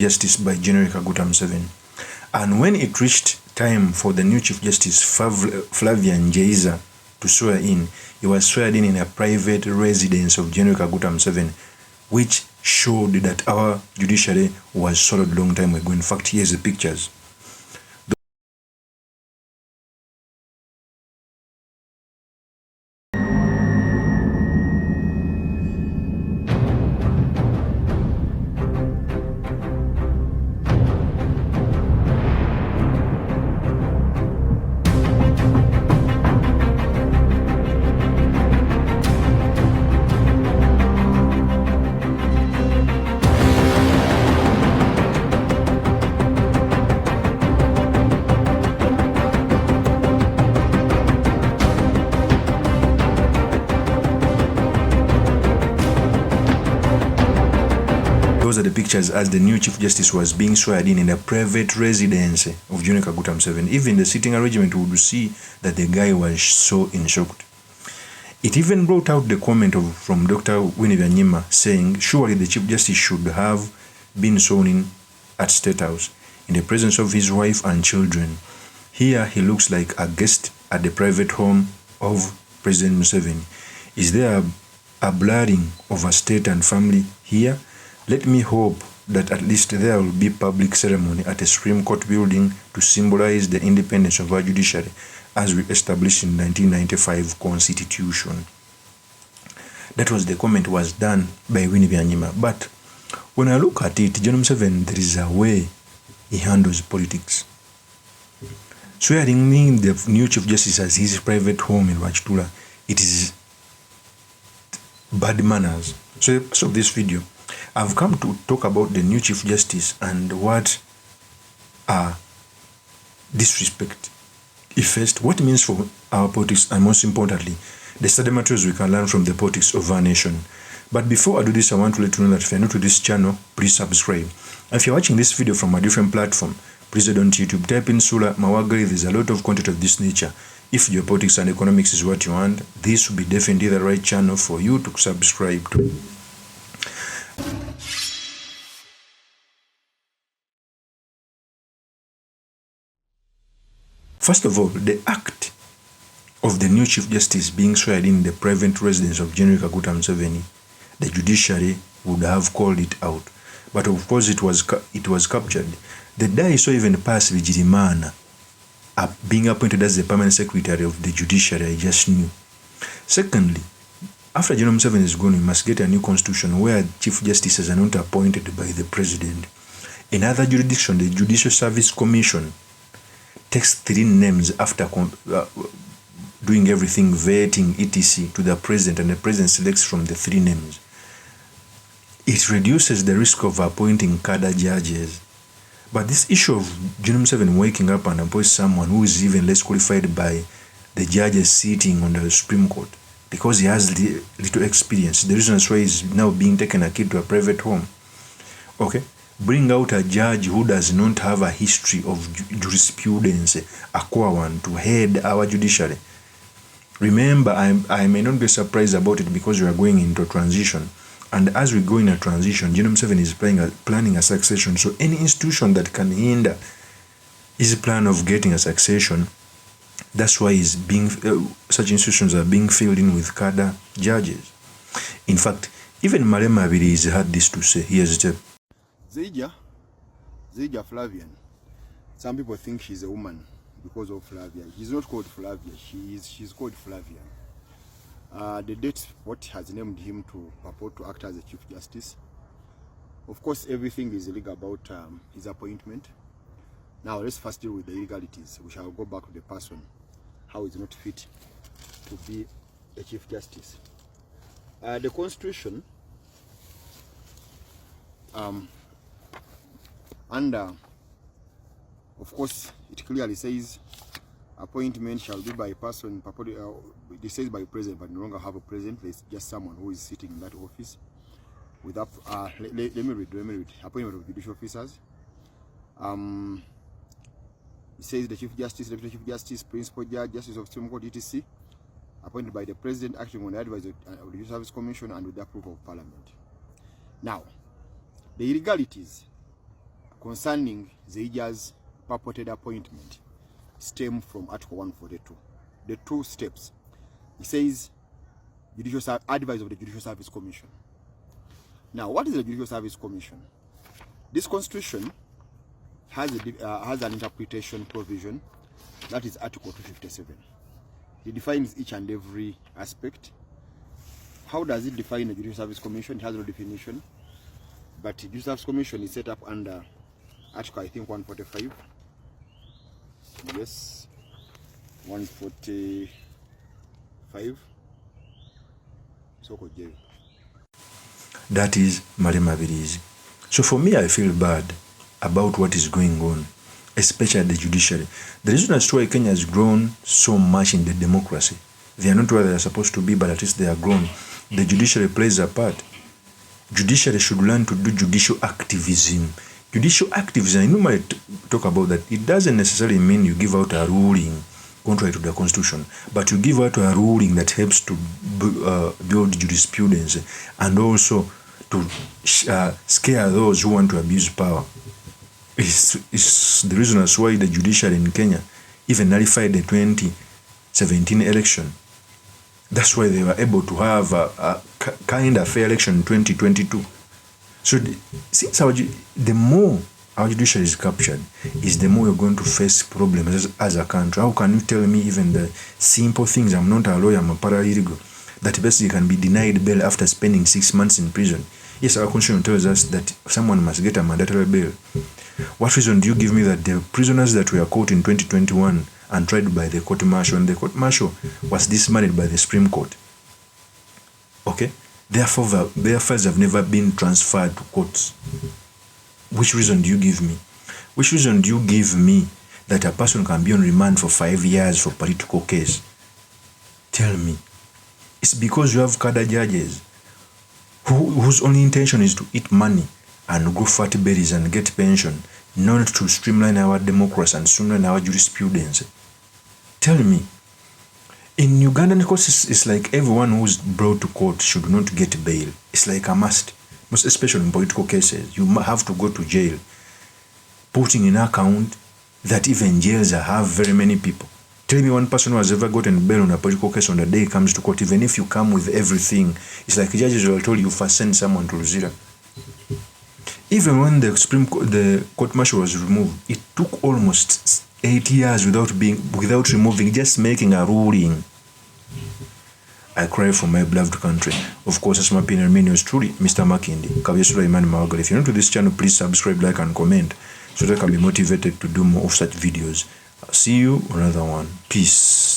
Justice by General Kaguta Museveni. And when it reached time for the new Chief Justice FLAVIAN ZEIJA to swear in, he was sworn in a private residence of General Kaguta Museveni, which showed that our judiciary was solid long time ago. In fact, here's the pictures. Those are the pictures as the new Chief Justice was being sworn in a private residence of General Kaguta Museveni. Even the sitting arrangement would see that the guy was so in shock. It even brought out the comment from Dr. owiny saying, surely the Chief Justice should have been sworn in at State House in the presence of his wife and children. Here he looks like a guest at the private home of President Museveni. Is there a blurring of a state and family here? Let me hope that at least there will be public ceremony at the Supreme Court building to symbolize the independence of our judiciary as we established in 1995 Constitution. That was the comment was done by owiny. But when I look at it, General Museveni, there is a way he handles politics. Swearing in the new Chief Justice as his private home in Rwakitura, it is bad manners. So this video, I've come to talk about the new Chief Justice and what are disrespect. First, what it means for our politics, and most importantly, the study materials we can learn from the politics of our nation. But before I do this, I want to let you know that if you're new to this channel, please subscribe. If you're watching this video from a different platform, please head on to YouTube, type in Sula Mawagari. There's a lot of content of this nature. If geopolitics and economics is what you want, this will be definitely the right channel for you to subscribe to. First of all, the act of the new Chief Justice being sworn in the private residence of General Kaguta Museveni, the judiciary would have called it out. But of course it was captured. The day I saw even pass Vigilimana being appointed as the permanent secretary of the judiciary, I just knew. Secondly, after General Museveni is gone, we must get a new constitution where Chief Justices are not appointed by the president. In other jurisdictions, the Judicial Service Commission takes 3 names after doing everything, vetting, etc. to the president, and the president selects from the 3 names. It reduces the risk of appointing cadre judges. But this issue of General Museveni waking up and appointing someone who is even less qualified by the judges sitting on the Supreme Court, because he has little experience, the reason why he's now being taken a kid to a private home. Okay? Bring out a judge who does not have a history of jurisprudence, a core one, to head our judiciary. Remember, I may not be surprised about it because we are going into transition. And as we go in a transition, General Museveni is planning a succession. So any institution that can hinder his plan of getting a succession, that's why such institutions are being filled in with cadre judges. In fact, even Marema Abiri's had this to say. Here's the Zeija Flavian. Some people think she's a woman because of Flavia. She's not called Flavia. She's called Flavian. The date what has named him to purport to act as a Chief Justice. Of course, everything is illegal about his appointment. Now let's first deal with the illegalities. We shall go back to the person, how is not fit to be a Chief Justice. The Constitution, under, of course, it clearly says appointment shall be by a person, it says by president, but no longer have a president. There's just someone who is sitting in that office. Let me read. Appointment of judicial officers. It says the Chief Justice, Deputy Chief Justice, Principal Judge, Justice of Supreme Court, etc., appointed by the President, acting on the advice of the Judicial Service Commission and with the approval of Parliament. Now, the illegalities concerning Zeija's purported appointment stem from Article 142. The two steps. It says advice of the Judicial Service Commission. Now, what is the Judicial Service Commission? This constitution has an interpretation provision, that is Article 257. It defines each and every aspect. How does it define the Judicial Service Commission? It has no definition. But the Judicial Service Commission is set up under Article, I think, 145. Yes, 145. So that is Malema Birizi. So for me, I feel bad about what is going on, especially at the judiciary. The reason as to why Kenya has grown so much in the democracy, they are not where they are supposed to be, but at least they are grown. The judiciary plays a part. Judiciary should learn to do judicial activism. Judicial activism, I normally talk about that. It doesn't necessarily mean you give out a ruling contrary to the constitution, but you give out a ruling that helps to build jurisprudence and also to scare those who want to abuse power. It's the reason as why the judiciary in Kenya even nullified the 2017 election. That's why they were able to have a kind of fair election in 2022. So since the more our judiciary is captured, is the more you're going to face problems as a country. How can you tell me even the simple things? I'm not a lawyer, I'm a paralegal, that basically can be denied bail after spending 6 months in prison? Yes, our constitution tells us that someone must get a mandatory bail. What reason do you give me that the prisoners that were caught in 2021 and tried by the court-martial, and the court-martial was dismantled by the Supreme Court? Okay? Therefore, their files have never been transferred to courts. Which reason do you give me? Which reason do you give me that a person can be on remand for 5 years for political case? Tell me. It's because you have cadre judges whose only intention is to eat money and grow fat berries and get pension, not to streamline our democracy and streamline our jurisprudence. Tell me. In Ugandan courts, it's like everyone who's brought to court should not get bail. It's like a must. Most especially in political cases, you have to go to jail. Putting in account that even jails have very many people. Tell me one person who has ever gotten bail on a political case on the day it comes to court, even if you come with everything. It's like judges will tell you first send someone to Luzira. Even when the court-martial was removed, it took almost 8 years without removing, just making a ruling. I cry for my beloved country. Of course, as my opinion remains truly, Mr. Makindi, Kavyesura Imani Mawagal. If you're new to this channel, please subscribe, like, and comment so that I can be motivated to do more of such videos. I'll see you on another one. Peace.